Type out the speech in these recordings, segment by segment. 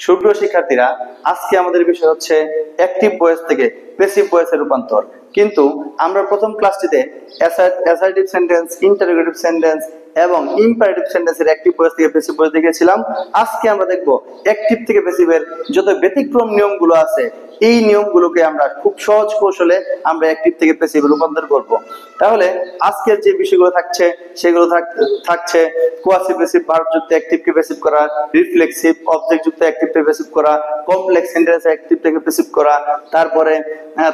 সুপ্রিয় শিক্ষার্থীরা, আজকে আমাদের বিষয় হচ্ছে অ্যাক্টিভ ভয়েস থেকে প্যাসিভ ভয়েসে রূপান্তর। কিন্তু আমরা প্রথম ক্লাসটিতে অ্যাসার্টিভ সেন্টেন্স, ইন্টারোগেটিভ সেন্টেন্স এবং ইম্পারেটিভ সেন্টেন্সের অ্যাক্টিভ ভয়েস থেকে প্যাসিভ ভয়েস দেখেছিলাম। আজকে আমরা দেখব অ্যাক্টিভ থেকে প্যাসিভের যত ব্যতিক্রম নিয়মগুলো আছে, এই নিয়মগুলোকে আমরা খুব সহজ কৌশলে আমরা অ্যাক্টিভ থেকে প্যাসিভে রূপান্তর করব। তাহলে আজকের যে বিষয়গুলো থাকছে সেগুলো থাকছে কোয়াসিভ প্যাসিভ ভার্ব যুক্ত অ্যাক্টিভকে প্যাসিভ করা, রিফ্লেক্সিভ অবজেক্ট যুক্ত অ্যাক্টিভকে প্যাসিভ করা, কমপ্লেক্স সেন্টেন্স অ্যাক্টিভ থেকে প্যাসিভ করা, তারপরে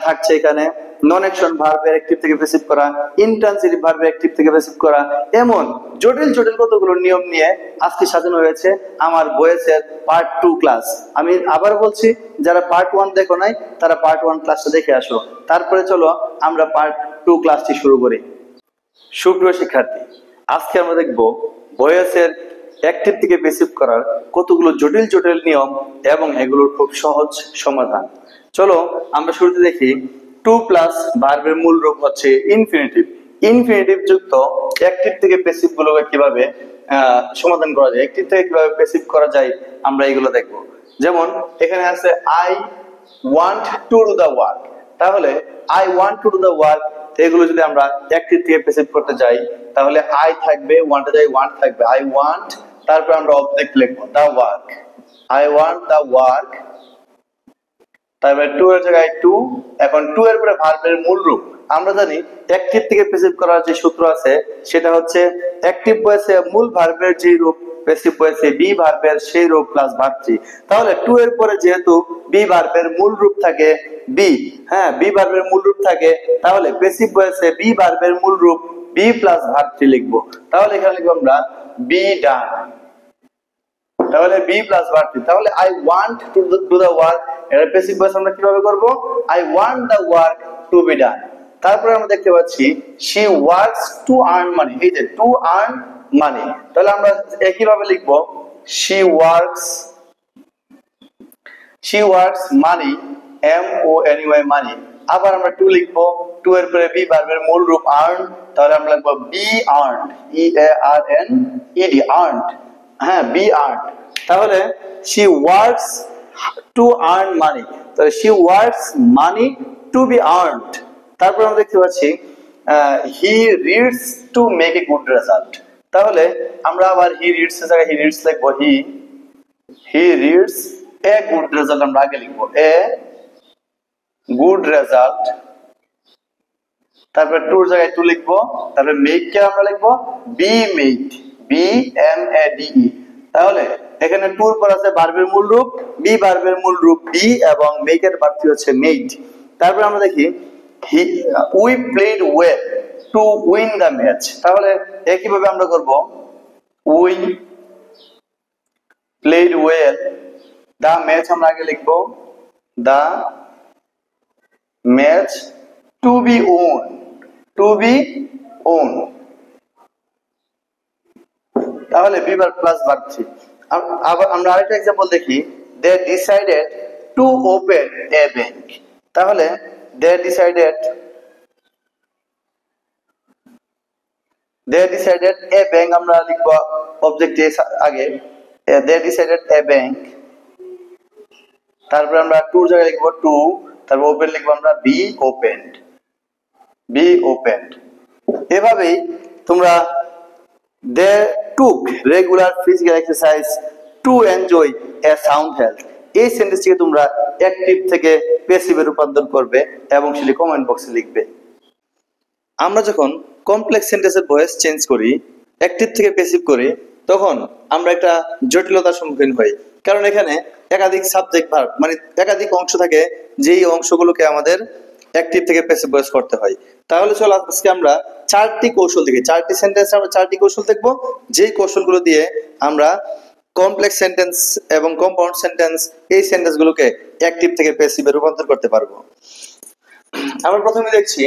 থাকছে এখানে নন অ্যাকশন ভার্বের অ্যাক্টিভ থেকে প্যাসিভ করা, ইন্ট্রান্সিটিভ ভার্বের অ্যাক্টিভ থেকে প্যাসিভ করা। এমন জটিল জটিল কতগুলো নিয়ম নিয়ে আজকে সাজানো হয়েছে আমার ভয়েসের পার্ট 2 ক্লাস। আমি আবার বলছি, যারা পার্ট 1 দেখো নাই তারা পার্ট 1 ক্লাসটা দেখে আসো, তারপরে চলো আমরা পার্ট 2 ক্লাসটি শুরু করি। সুপ্রিয় শিক্ষার্থী, আজকে আমরা দেখব ভয়েসের অ্যাক্টিভ থেকে প্যাসিভ করার কতগুলো জটিল জটিল নিয়ম এবং এগুলোর খুব সহজ সমাধান। চলো আমরা শুরুতে দেখি। টু প্লাস ভার্বের মূল রূপ হচ্ছে ইনফিনিটিভ। ইনফিনিটিভ যুক্ত অ্যাক্টিভ থেকে প্যাসিভ গুলোকে কিভাবে সমাধান করা যায়, অ্যাক্টিভ থেকে কিভাবে প্যাসিভ করা যায়, আমরা এগুলো দেখব। যেমন এখানে আছে I want to do the work. তাহলে I want to do the work, এগুলো যদি আমরা অ্যাক্টিভ থেকে প্যাসিভ করতে যাই তাহলে আই থাকবে, ওয়ান্টে যাই ওয়ান্ট থাকবে, আই ওয়ান্ট, তারপর আমরা অবজেক্ট লিখবো the work, I want the work, তারপরে টু এর জায়গায় টু। এখন টু এর পরে ভার্বের মূল রূপ আমরা জানি অ্যাক্টিভ থেকে প্যাসিভ করার যে সূত্র আছে সেটা হচ্ছে অ্যাক্টিভ ভয়েসে মূল ভার্বের যে রূপ, প্যাসিভ ভয়েসে বি ভার্বের সেই রূপ প্লাস ভার্ব থ্রি। তাহলে টু এর পরে যেহেতু বি ভার্বের মূল রূপ থাকে বি, বি ভার্বের মূল রূপ থাকে, তাহলে প্যাসিভ ভয়েসে বি ভার্বের মূল রূপ বি প্লাস ভার্ব থ্রি লিখবো। তাহলে এখানে লিখবো আমরা বি ডান, তাহলে বি প্লাস ভার্ব থ্রি। তাহলে I want to do the work, এর প্যাসিভ ভয়েস আমরা কিভাবে করব? I want the work to be done. তারপরে আমরা দেখতে পাচ্ছি she works to earn money, এই যে টু আর্ন মানি, তাহলে আমরা একই ভাবে লিখবো she works money, M O N U I money. আবার আমরা টু লিখবো, টু এর পরে বি ভার্বের মূল রূপ আর্ন, তাহলে আমরা লিখবো be earn, E A R N E D, earn, be earn. তাহলে she works to earn money, তাহলে she works money to be earned। তারপর আমরা দেখতে পাচ্ছি he reads to make a good result। তাহলে আমরা আবার he reads এর জায়গায় he reads লিখবো, he reads a good result, আমরা আগে লিখবো a good result। তারপর টু এর জায়গায় টু লিখবো, তারপর মেক কে আমরা লিখবো be made, b m a d e। তাহলে এখানে টুর পর আছে ভার্বের মূল রূপ বি, ভার্বের মূল রূপ বি এবং মেক এর ভার্ব হচ্ছে মেড। তারপর আমরা দেখি we played well to win the match. তাহলে একই ভাবে আমরা করব we played well, the match আমরা আগে লিখবো the match to be won, তাহলে be verb plus verb three. আবার আমরা আরেকটা एग्जांपल দেখি, they decided to open a bank। তাহলে they decided a bank, আমরা লিখব অবজেক্ট এর আগে they decided a bank, তারপর আমরা টু এর জায়গায় লিখব টু, তারপর ওপেন লিখব আমরা be opened। এভাবেই তোমরা they took regular physical exercise to enjoy a sound health, এই সেন্টেন্সটিকে তোমরা অ্যাক্টিভ থেকে প্যাসিভে রূপান্তর করবে এবং সেটি কমেন্ট বক্সে লিখবে। আমরা যখন কমপ্লেক্স সেন্টেন্সের ভয়েস চেঞ্জ করি, অ্যাক্টিভ থেকে প্যাসিভ করি, তখন আমরা একটা জটিলতার সম্মুখীন হই, কারণ এখানে একাধিক সাবজেক্ট ভার্ব মানে একাধিক অংশ থাকে, যেই অংশগুলোকে আমাদের অ্যাক্টিভ থেকে প্যাসিভ ভয়েস করতে হয়। তাহলে চলো আজকে আমরা চারটি কৌশল দেখি, চারটি সেন্টেন্স আমরা চারটি কৌশল দেখবো, যেই কৌশলগুলো দিয়ে আমরা কমপ্লেক্স সেন্টেন্স এবং কম্পাউন্ড সেন্টেন্স এই সেন্টেন্সগুলোকে অ্যাক্টিভ থেকে প্যাসিভে রূপান্তর করতে পারবো। আমরা প্রথমে দেখছি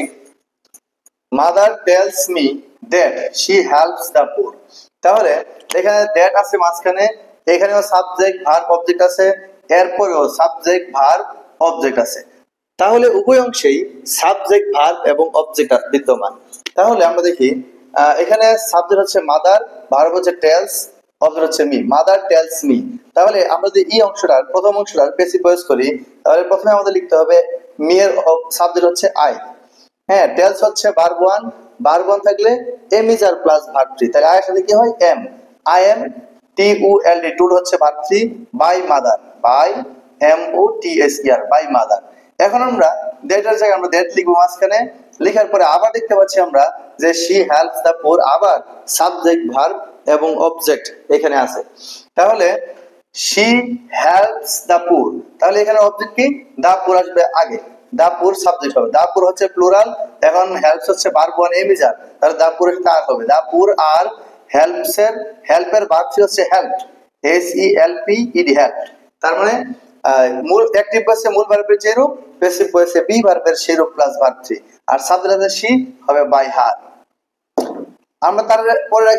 mother tales me that she helps the poor. তাহলে এখানে দ্যাট আছে মাঝখানে, এখানেও সাবজেক্ট ভার্ব অবজেক্ট আছে, এরপরেও সাবজেক্ট ভার্ব অবজেক্ট আছে। তাহলে উভয় অংশেই সাবজেক্ট ভার্ব এবং অবজেক্ট বিদ্যমান। তাহলে আমরা দেখি এখানে সাবজেক্ট হচ্ছে মাদার, ভার্ব হচ্ছে টেলস, অবজেক্ট হচ্ছে মি, মাদার টেলস মি। তাহলে আমরা যদি এই অংশটার প্রথম অংশটার প্যাসিভ ভয়েস করি, তাহলে প্রথমে আমাদের লিখতে হবে মি এর সাবজেক্ট হচ্ছে আই, হ্যাঁ, টেলস হচ্ছে ভার্ব ওয়ান, ভার্ব ওয়ান থাকলে am is are plus verb three, তাহলে আই এর সাথে কি হয় am, I am T U L D, told হচ্ছে verb three, by mother, by M O T S E R, by mother. এখন আমরা দ্যাটের জায়গায় আমরা দ্যাট লিখবো মাঝখানে, লেখার পরে আবার দেখতে পাচ্ছি আমরা যে শি হেল্পস দ্য পুর, আবার সাবজেক্ট ভার্ব এবং অবজেক্ট এখানে আছে। তাহলে শি হেল্পস দ্য পুর, তাহলে এখানে অবজেক্ট কি, দা পুর আসবে আগে, দা পুর সাবজেক্ট হবে, দা পুর হচ্ছে প্লুরাল, এখন হেল্পস হচ্ছে ভার্ব ওয়ান এম ইজ আর, তাহলে দা পুরের সাথে আর হবে, দা পুর আর হেল্পস এর, হেল্পের ভার্ব হচ্ছে help, S E L P E D, help. তার মানে মূল অ্যাক্টিভ ভয়েসে মূল ভার্বের যে রূপ, প্যাসিভ ভয়েসে বি ভার্বের সেই রূপ প্লাস ভার্ব থ্রি, আর সাবজেক্ট আছে শি, হবে বাই হার। আমরা তার পরের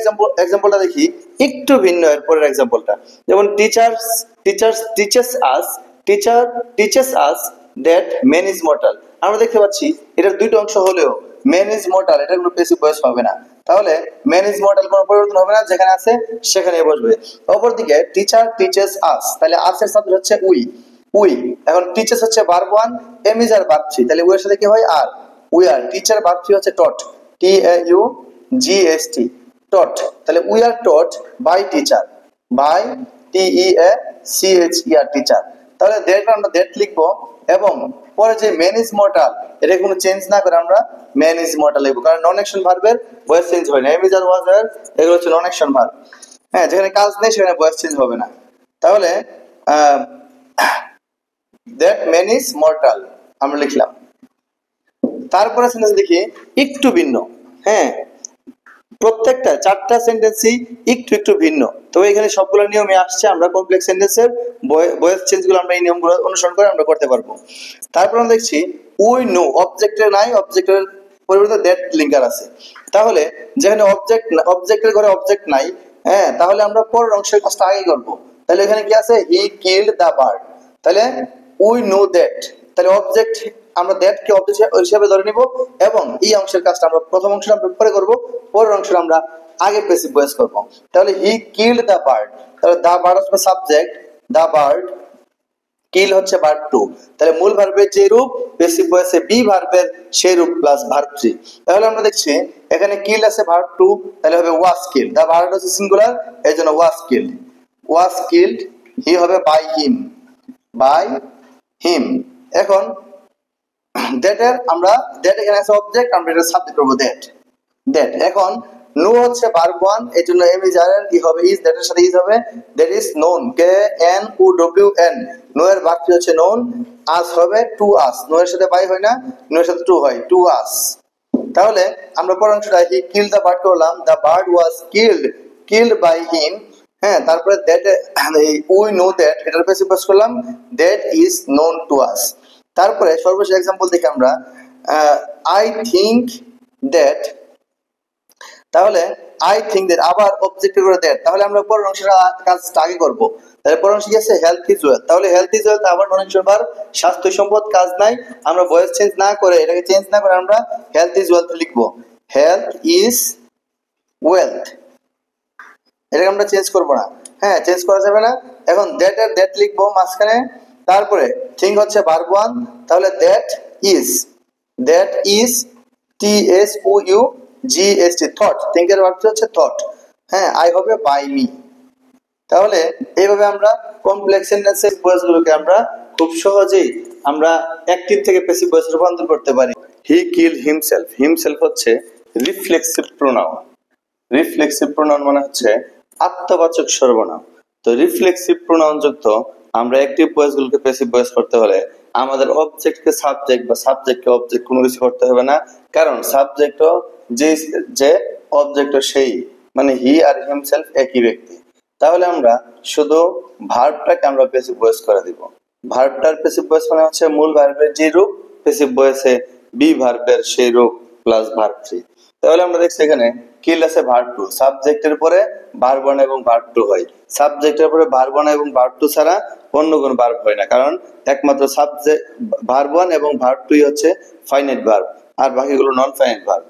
এক্সাম্পলটা দেখি, একটু ভিন্ন এর পরের এক্সাম্পলটা, যেমন teacher teaches us that man is mortal. আমরা দেখতে পাচ্ছি এটার দুইটা অংশ হলেও ম্যান ইজ মর্টাল এটা কোনো প্যাসিভ ভয়েস হবে না, তাহলে ম্যান ইজ মর্টাল কোনো পরিবর্তন হবে না, যেখানে আছে সেখানে বসবে। অপরদিকে টিচার টিচেস আস, তাহলে আস এর সাবজেক্ট হচ্ছে উই, উই, এখন টিচেস হচ্ছে verb one, am is are verb three, তাহলে উই এর সাথে কি হয় আর, উই আর, টিচার ভার্ব থ্রি হচ্ছে taught, T A you G S T, taught, তাহলে we are taught by teacher, by T E A C H E R, teacher. তাহলে that আমরা দ্যাট লিখবো, এবং পরে যে ম্যান ইজ মর্টাল এটা কোনো চেঞ্জ না করে আমরা ম্যান ইজ মর্টাল লিখবো, কারণ নন অ্যাকশন ভার্বের ভয়েস চেঞ্জ হয় না, এম ইজ আর ওয়াজ আর এগুলো হচ্ছে নন অ্যাকশন ভার্ব, হ্যাঁ, যেখানে কাজ নেই সেখানে ভয়েস চেঞ্জ হবে না। তাহলে দ্যাট ম্যান ইজ মর্টাল আমরা লিখলাম। তারপরে সেন্টেন্স দেখি একটু ভিন্ন, হ্যাঁ, প্রত্যেকটা চারটা সেন্টেন্সই একটু একটু ভিন্ন, তবে এখানে সবগুলো নিয়মে আসছে, আমরা কমপ্লেক্স সেন্টেন্সের ভয়েস চেঞ্জ গুলো আমরা এই নিয়মগুলো অনুসরণ করে আমরা করতে পারবো। তারপর আমরা দেখছি উই নো, অবজেক্টের নাই, অবজেক্টের পরিবর্তে দ্যাট লিঙ্কার আছে, তাহলে যেখানে অবজেক্টের ঘরে অবজেক্ট নাই, হ্যাঁ, তাহলে আমরা পরের অংশের কাজটা আগে করব। তাহলে এখানে কি আছে, হি কিলড দ্য বার্ড, তাহলে উই নো দ্যাট, তাহলে অবজেক্ট আমরা দ্যাট কে অবজেক্ট হিসেবে ধরে নিব, এবং এই অংশের কাজটা আমরা প্রথম অংশটা আমরা পরে করব, পরের অংশটা আমরা আগে প্যাসিভ ভয়েস করব। তাহলে হি কিলড দ্য বার্ড, তাহলে দ্য বার্ড হচ্ছে সাবজেক্ট, দ্য বার্ড, কিল হচ্ছে ভার্ব টু, তাহলে মূল ভার্বের যে রূপ প্যাসিভ ভয়েসে বি ভার্বের সেই রূপ প্লাস ভার্ব থ্রি। তাহলে আমরা দেখছি এখানে কিল আছে ভার্ব টু, তাহলে হবে ওয়াজ কিল্ড, দ্য বার্ড হচ্ছে সিঙ্গুলার এই জন্য ওয়াজ কিল্ড, ওয়াজ কিল্ড, হি হবে বাই হিম, বাই হিম। এখন দ্যাটের আমরা দ্যাট এখানে আছে অবজেক্ট, আমরা এটা সাবজেক্ট করব দ্যাট, দ্যাট। এখন নো হচ্ছে ভার্ব ওয়ান, এই জন্য এম ইজ আর এন, কি হবে ইজ, দ্যাটের সাথে ইজ হবে, that is known, K N O W N, know এর ভার্ব হচ্ছে নোন, আস হবে টু আস, নো এর সাথে বাই হয় না, নো এর সাথে টু হয়, টু আস। তাহলে আমরা পরের অংশটা হি কিল দ্য বার্ড করলাম, the bird was killed by him, হ্যাঁ, তারপরে দ্যাট উই নো দ্যাট এটার প্যাসিভ ভয়েস করলাম, that is known to us. তারপরে সর্বশেষ एग्जांपल দেখি আমরা আই থিংক দ্যাট, তাহলে আই থিংক দ্যাট আবার অবজেক্ট করে দ্যাট, তাহলে আমরা পরের অংশটা কাজটা আগে করব। তাহলে পরের অংশ কি আছে, হেলথ ইজ ওয়েলথ, তাহলে হেলথ ইজ ওয়েলথ আবার নন অ্যাকশন ভার্ব, স্বাস্থ্য সম্পদ, কাজ নাই, আমরা ভয়েস চেঞ্জ না করে এটাকে চেঞ্জ না করে আমরা হেলথ ইজ ওয়েলথ লিখব, হেলথ ইজ ওয়েলথ, এটাকে আমরা চেঞ্জ করব না, হ্যাঁ, চেঞ্জ করা যাবে না। এখন দ্যাট এর দ্যাট লিখবো মাঝখানে, তারপরে থিংক হচ্ছে ভার্ব ওয়ান, তাহলে that is T S O U G S T, thought, think এর ভার্ব হচ্ছে থট, হ্যাঁ, আই হবে বাই মি। তাহলে এইভাবে আমরা কমপ্লেক্স সেন্টেন্সের ভয়েসগুলোকে আমরা খুব সহজেই আমরা অ্যাক্টিভ থেকে প্যাসিভ ভয়েসে রূপান্তর করতে পারি। হি কিল হিমসেলফ, হিমসেলফ হচ্ছে রিফ্লেক্সিভ প্রোনাউন, রিফ্লেক্সিভ প্রোনাউন মানে হচ্ছে আত্মবাচক সর্বনাম। তো রিফ্লেক্সিভ প্রোনাউন যুক্ত আমরা অ্যাক্টিভ ভয়েসগুলোকে প্যাসিভ ভয়েস করতে হলে আমাদের অবজেক্টকে সাবজেক্ট বা সাবজেক্টকে অবজেক্ট কোনো কিছু করতে হবে না, কারণ সাবজেক্টও যে অবজেক্টও সেই, মানে হি আর হিমসেলফ একই ব্যক্তি। তাহলে আমরা শুধু ভার্বটাকে আমরা প্যাসিভ ভয়েস করে দিব, ভার্বটার প্যাসিভ ভয়েস মানে হচ্ছে মূল ভার্বের যে রূপ প্যাসিভ ভয়েসে বি ভার্বের সেই রূপ প্লাস ভার্ব থ্রি। তাহলে আমরা দেখছি এখানে কিল আছে ভার্ব টু, সাবজেক্টের পরে ভার্ব ওয়ান এবং ভার্ব টু হয়, সাবজেক্টের পরে ভার্ব ওয়ান এবং ভার্ব টু ছাড়া অন্য কোনো ভার্ব হয় না, কারণ একমাত্র সাবজেক্ট ভার্ব ওয়ান এবং ভার্ব টুই হচ্ছে ফাইনাইট ভার্ব, আর বাকিগুলো নন ফাইনাইট ভার্ব।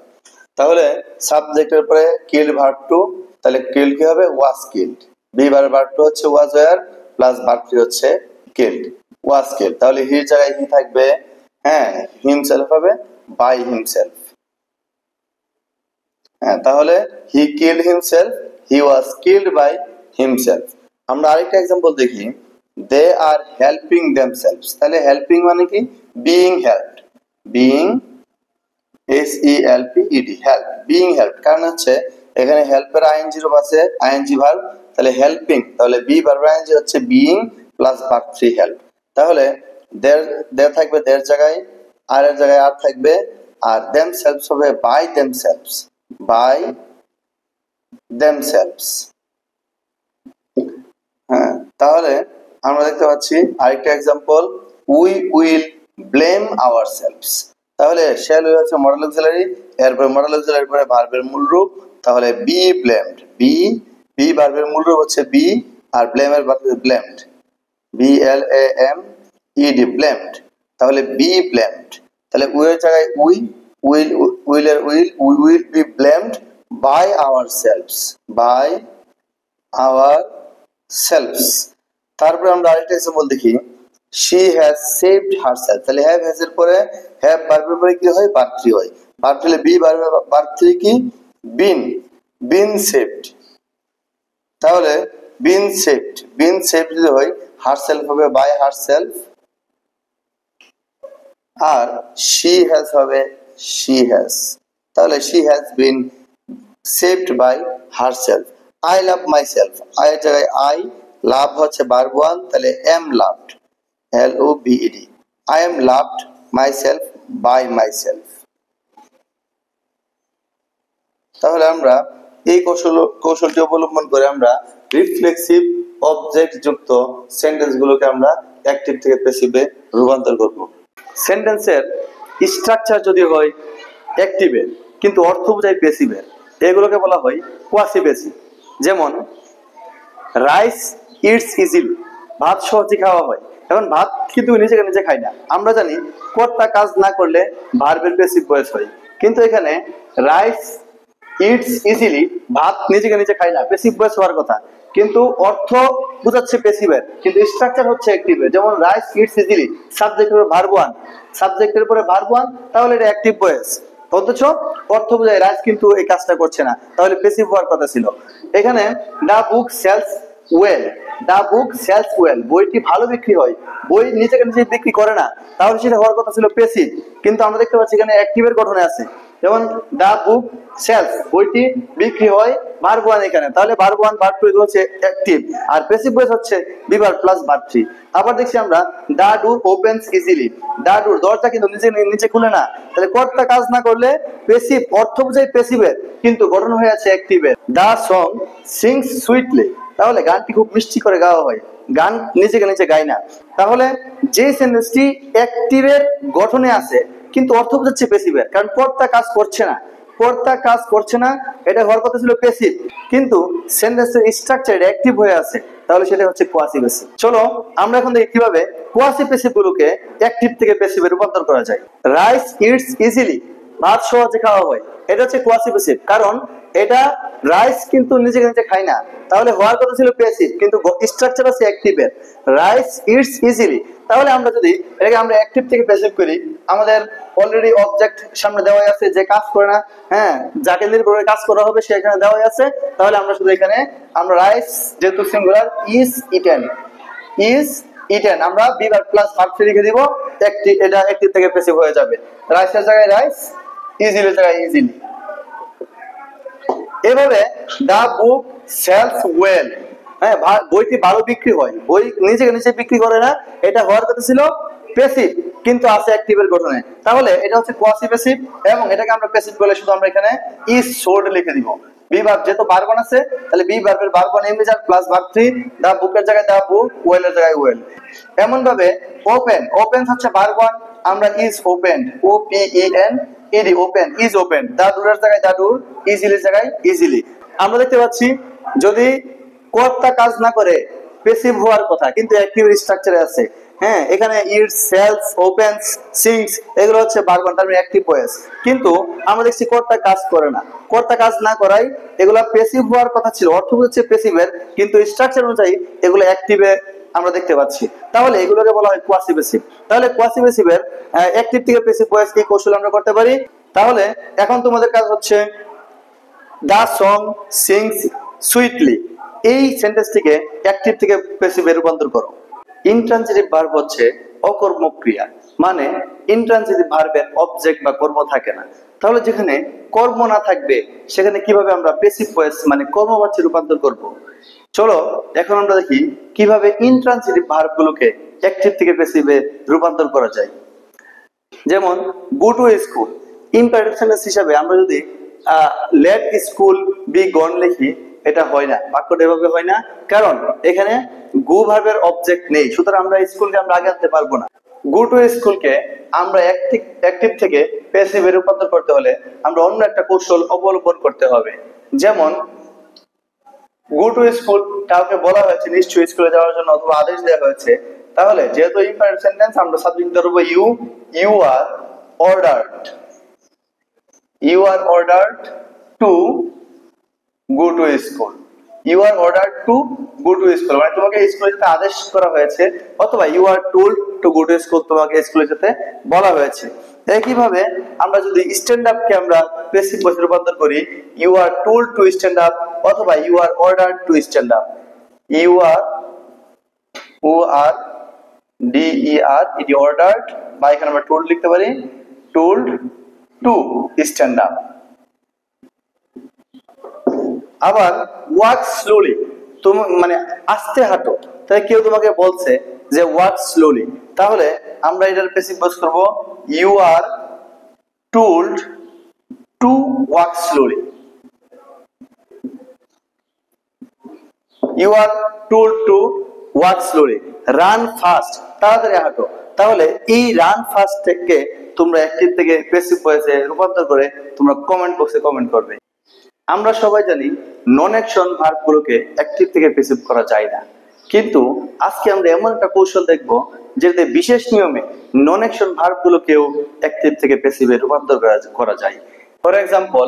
তাহলে সাবজেক্টের পরে কিল্ড ভার্ব টু, তাহলে কিল্ড কি হবে was killed, be verb verb two হচ্ছে was were plus verb three হচ্ছে কিল্ড, ওয়াজ কিল্ড। তাহলে হির জায়গায় হি থাকবে, হ্যাঁ হিমসেলফ হবে বাই হিমসেলফ। হ্যাঁ তাহলে he killed himself, he was killed by himself. আমরা আরেকটা एग्जांपल দেখি, দে আর হেল্পিং देमसेल्व्स। তাহলে হেল্পিং মানে কি, being helped, being S E L P E D, help, being helped. কারণ হচ্ছে এখানে হেল্পের আইএনজি রূপ আছে, আইএনজি ভার্ব, তাহলে হেল্পিং, তাহলে বি ভার্ব আইএনজি হচ্ছে being plus verb three help. তাহলে দেয়ার থাকবে দেয়ার জায়গায়, আর এর জায়গায় আর থাকবে, আর देमसेल्व्स হবে বাই देमसेल्व्स, বাই देमसेल्व्स। হ্যাঁ তাহলে আমরা দেখতে পাচ্ছি আরেকটা example, we will blame ourselves. তাহলে শ্যাল হচ্ছে মডেল অক্সিলারি, এরপর মডেল অক্সিলারির পরে ভার্বের মূল রূপ, তাহলে বি ব্লেমড, বি বি ভার্বের মূল রূপ হচ্ছে বি, আর ব্লেমের verb blamed, B L A M E D, blamed. তাহলে বি ব্লেমড, তাহলে উই এর জায়গায় উই, উইলের will, we will be blamed by ourselves, by ourselves. তারপরে আমরা আরেকটা एग्जांपल দেখি, she has saved herself। তাহলে have has এর পরে have ভার্বের পরে কি হয়, ভার্ব থ্রি হয়, verb three be verb three কি, been saved। তাহলে been saved যদি হয়, herself হবে by herself, R she has হবে she has। তাহলে she has been saved by herself। I love myself, I এর জায়গায় I, লাভ হচ্ছে ভার্ব ওয়ান, তাহলে am loved, L O V E D, I am loved myself by myself। তাহলে আমরা এই কৌশলটি অবলম্বন করে আমরা রিফ্লেক্সিভ অবজেক্ট যুক্ত সেন্টেন্স গুলোকে আমরা অ্যাক্টিভ থেকে প্যাসিভে রূপান্তর করব। সেন্টেন্সের স্ট্রাকচার যদি হয় অ্যাক্টিভের কিন্তু অর্থ বোঝায় প্যাসিভের, এগুলোকে বলা হয় কোয়াসি প্যাসিভ। যেমন রাইস ইটস ইজিলি, ভাত সহজে খাওয়া হয়। এখন ভাত কিন্তু নিজে খাই না, আমরা জানি কর্তা কাজ না করলে ভার্বের প্যাসিভ ভয়েস হয়, কিন্তু এখানে রাইস ইটস ইজিলি, ভাত নিজে খাই না, প্যাসিভ ভয়েস হওয়ার কথা, কিন্তু অর্থ বোঝাচ্ছে প্যাসিভের, কিন্তু স্ট্রাকচার হচ্ছে অ্যাক্টিভের। যেমন রাইস ইটস ইজিলি, সাবজেক্টের উপর ভার্ব ওয়ান, সাবজেক্টের উপরে ভার্ব ওয়ান, তাহলে এটা অ্যাক্টিভ ভয়েস, অথচ অর্থ বোঝায় রাইস কিন্তু এই কাজটা করছে না, তাহলে প্যাসিভ হওয়ার কথা ছিল। এখানে দা বুক সেলস ওয়েল, দা বুক সেলস ওয়েল, বইটি ভালো বিক্রি হয়, বই নিজে বিক্রি করে না, তাহলে সেটা হওয়ার কথা ছিল প্যাসিভ, কিন্তু আমরা দেখতে পাচ্ছি এখানে অ্যাক্টিভের গঠনে আছে। যেমন দা বুক সেলস, বইটি বিক্রি হয়, ভার্ব ওয়ান এখানে, তাহলে ভার্ব ওয়ান ভার্ব টু এগুলো হচ্ছে অ্যাক্টিভ, আর প্যাসিভ ভয়েস হচ্ছে B verb plus verb three. আবার দেখছি আমরা দা ডোর ওপেনস ইজিলি, দা ডোর, দরজা কিন্তু নিচে খুলে না, তাহলে কর্তা কাজ না করলে প্যাসিভ, অর্থ বোঝায় প্যাসিভের, কিন্তু গঠন হয়ে আছে অ্যাক্টিভের। দা সং সিংস সুইটলি, তাহলে গানটি খুব মিষ্টি করে গাওয়া হয়, গান নিজে গায় না, তাহলে যে সেন্টেন্সটি অ্যাক্টিভের গঠনে আছে কিন্তু অর্থ বোঝাচ্ছে প্যাসিভের, কারণ কর্তা কাজ করছে না, কর্তা কাজ করছে না, এটা হওয়ার কথা ছিল প্যাসিভ, কিন্তু সেন্টেন্সের স্ট্রাকচার অ্যাক্টিভ হয়ে আছে, তাহলে সেটা হচ্ছে কোয়াসি প্যাসিভ। চলো আমরা এখন দেখি কিভাবে কোয়াসি প্যাসিভ গুলোকে অ্যাক্টিভ থেকে প্যাসিভে রূপান্তর করা যায়। রাইস ইটস ইজিলি, ভাত সহজে খাওয়া হয়, এটা হচ্ছে কোয়াসি প্যাসিভ, কারণ এটা রাইস কিন্তু নিজে খায় না, তাহলে হওয়ার কথা ছিল প্যাসিভ, কিন্তু স্ট্রাকচার আছে অ্যাক্টিভের, রাইস ইটস ইজিলি। তাহলে আমরা যদি এটাকে আমরা অ্যাক্টিভ থেকে প্যাসিভ করি, আমাদের অলরেডি অবজেক্ট সামনে দেওয়া আছে যে কাজ করে না, হ্যাঁ যাকে নির্ভর করে কাজ করা হবে সে এখানে দেওয়া আছে, তাহলে আমরা শুধু এখানে আমরা রাইস যেহেতু সিঙ্গুলার, ইজ ইটেন আমরা B verb plus verb three লিখে দিব, এটা অ্যাক্টিভ থেকে প্যাসিভ হয়ে যাবে, রাইসের জায়গায় রাইস, ইজিলির জায়গায় ইজিলি। এভাবে দা বুক সেলস ওয়েল, হ্যাঁ বইটি ভালো বিক্রি হয়, বই নিজে বিক্রি করে না, এটা হওয়ার কথা ছিল প্যাসিভ, কিন্তু আছে অ্যাক্টিভের গঠনে, তাহলে এটা হচ্ছে কোয়াসি প্যাসিভ, এবং এটাকে আমরা প্যাসিভ বলে শুধু আমরা এখানে ইজ সোল্ড লিখে দিব। বি ভার্ব যেহেতু ভার্ব ওয়ান আছে, তাহলে বি ভার্বের verb one am is are plus verb three, the বুকের জায়গায় দা বুক, ওয়েল এর জায়গায় ওয়েল। এমন ভাবে ওপেন হচ্ছে ভার্ব ওয়ান, আমরা is opened, O P E N ED, open is open, the ডোরের জায়গায় দা ডোর, ইজিলির জায়গায় ইজিলি। আমরা দেখতে পাচ্ছি যদি কর্তা কাজ না করে প্যাসিভ হওয়ার কথা, কিন্তু অ্যাক্টিভ স্ট্রাকচারে আছে, হ্যাঁ, এখানে ইটস, সেলস, ওপেনস, সিংস এগুলো হচ্ছে ভার্ব তার মানে অ্যাক্টিভ ভয়েস। কিন্তু আমরা দেখছি কর্তা কাজ করে না, কর্তা কাজ না করাই এগুলা প্যাসিভ হওয়ার কথা ছিল, অর্থ হচ্ছে প্যাসিভের, কিন্তু স্ট্রাকচার অনুযায়ী এগুলো অ্যাক্টিভে আমরা দেখতে পাচ্ছি। তাহলে এগুলোকে বলা হয় কোয়াসিভেসিভ। তাহলে কোয়াসিভেসিভের অ্যাক্টিভ থেকে প্যাসিভ ভয়েস কি কৌশল আমরা করতে পারি? তাহলে এখন তোমাদের কাজ হচ্ছে দা সং সিংস সুইটলি, এই সেন্টেন্সটিকে অ্যাক্টিভ থেকে প্যাসিভে রূপান্তর করো। ইন্ট্রানজিটিভ ভার্ব হচ্ছে অকর্মক ক্রিয়া, মানে ইন্ট্রানজিটিভ ভার্বের অবজেক্ট বা কর্ম থাকে না। তাহলে যেখানে কর্ম না থাকবে সেখানে কিভাবে আমরা প্যাসিভ ভয়েস মানে কর্মবাচ্যে রূপান্তর করব? চলো এখন আমরা দেখি কিভাবে ইন্ট্রানজিটিভ ভার্বগুলোকে অ্যাক্টিভ থেকে প্যাসিভে রূপান্তর করা যায়। যেমন গো টু স্কুল, ইম্পারেটিভ সেন্টেন্স হিসাবে আমরা যদি লেট স্কুল বি গন লিখি, এটা হয় না, বাক্যটা এভাবে হয় না, কারণ এখানে গো ভার্বের অবজেক্ট নেই, সুতরাং আমরা স্কুলকে আমরা আগে আনতে পারবো না। গো টু স্কুলকে আমরা অ্যাক্টিভ থেকে প্যাসিভে রূপান্তর করতে হলে আমরা অন্য একটা কৌশল অবলম্বন করতে হবে। যেমন গো টু স্কুল কাউকে বলা হয়েছে নিশ্চয়ই স্কুলে যাওয়ার জন্য অথবা আদেশ দেওয়া হয়েছে, তাহলে যেহেতু ইম্পারেটিভ সেন্টেন্স আমরা সাবজেক্ট ধরবো you, you are ordered, you are ordered to go to school, you are ordered to go to school মানে তোমাকে স্কুলে যেতে আদেশ করা হয়েছে, অথবা you are told to go to school, তোমাকে স্কুলে যেতে বলা হয়েছে। একইভাবে আমরা যদি স্ট্যান্ড আপ কে আমরা প্যাসিভ ভয়েসে রূপান্তর করি, you are told to stand up অথবা you are ordered to stand up, you are O R D E R ED ordered, বা এখানে আমরা টোল্ড লিখতে পারি, টোল্ড টু স্ট্যান্ড আপ। আবার ওয়াক স্লোলি, তুমি মানে আস্তে হাঁটো, তাই কেউ তোমাকে বলছে যে ওয়াক স্লোলি, তাহলে আমরা এটার প্যাসিভ ভয়েস করব you are told to walk slowly, you are told to walk slowly. Run fast, তাড়াতাড়ি হাঁটো, তাহলে এই রান ফাস্ট থেকে তোমরা অ্যাক্টিভ থেকে প্যাসিভ ভয়েসে রূপান্তর করে তোমরা কমেন্ট বক্সে কমেন্ট করবে। আমরা সবাই জানি নন অ্যাকশন ভার্বগুলোকে অ্যাক্টিভ থেকে প্যাসিভ করা যায় না, কিন্তু আজকে আমরা এমন একটা কৌশল দেখব যেটাতে বিশেষ নিয়মে নন অ্যাকশন ভার্বগুলোকেও অ্যাক্টিভ থেকে প্যাসিভে রূপান্তর করা যায়। For example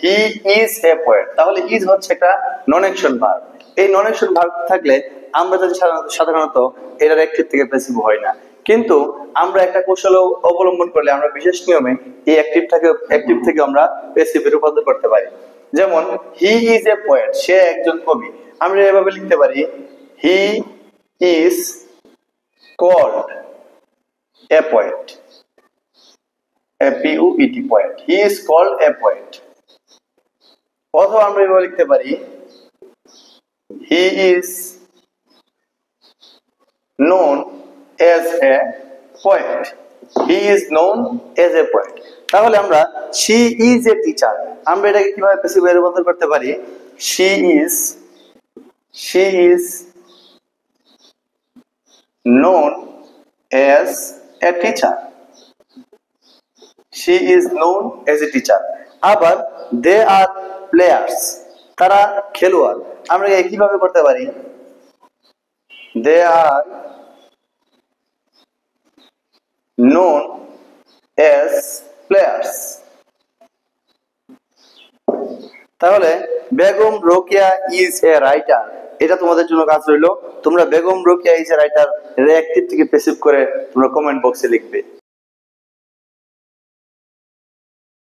he is a poet, তাহলে ইজ হচ্ছে একটা নন অ্যাকশন ভার্ব। এই নন অ্যাকশন ভার্ব থাকলে আমরা যদি সাধারণত এটার অ্যাক্টিভ থেকে প্যাসিভ হয় না, কিন্তু আমরা একটা কৌশল অবলম্বন করলে আমরা বিশেষ নিয়মে এই অ্যাক্টিভ থেকে আমরা প্যাসিভে রূপান্তর করতে পারি। যেমন হি ইজ এ পোয়েট, সে একজন কবি, আমরা এভাবে লিখতে পারি he is called a poet, a P U E T poet, he is called a poet. অথবা আমরা এভাবে লিখতে পারি he is known as a poet, he is known as a poet। তাহলে আমরা she is a teacher, আমরা এটাকে কিভাবে প্যাসিভে রূপান্তর করতে পারি, she is known as a teacher, she is known as a teacher। আবার they are players, তারা খেলোয়াড়, আমরা কিভাবে করতে পারি, they are known as players। তাহলে Begum Rokeya is a writer, এটা তোমাদের জন্য কাজ রইলো, তোমরা Begum Rokeya is a writer active থেকে প্যাসিভ করে তোমরা কমেন্ট বক্সে লিখবে।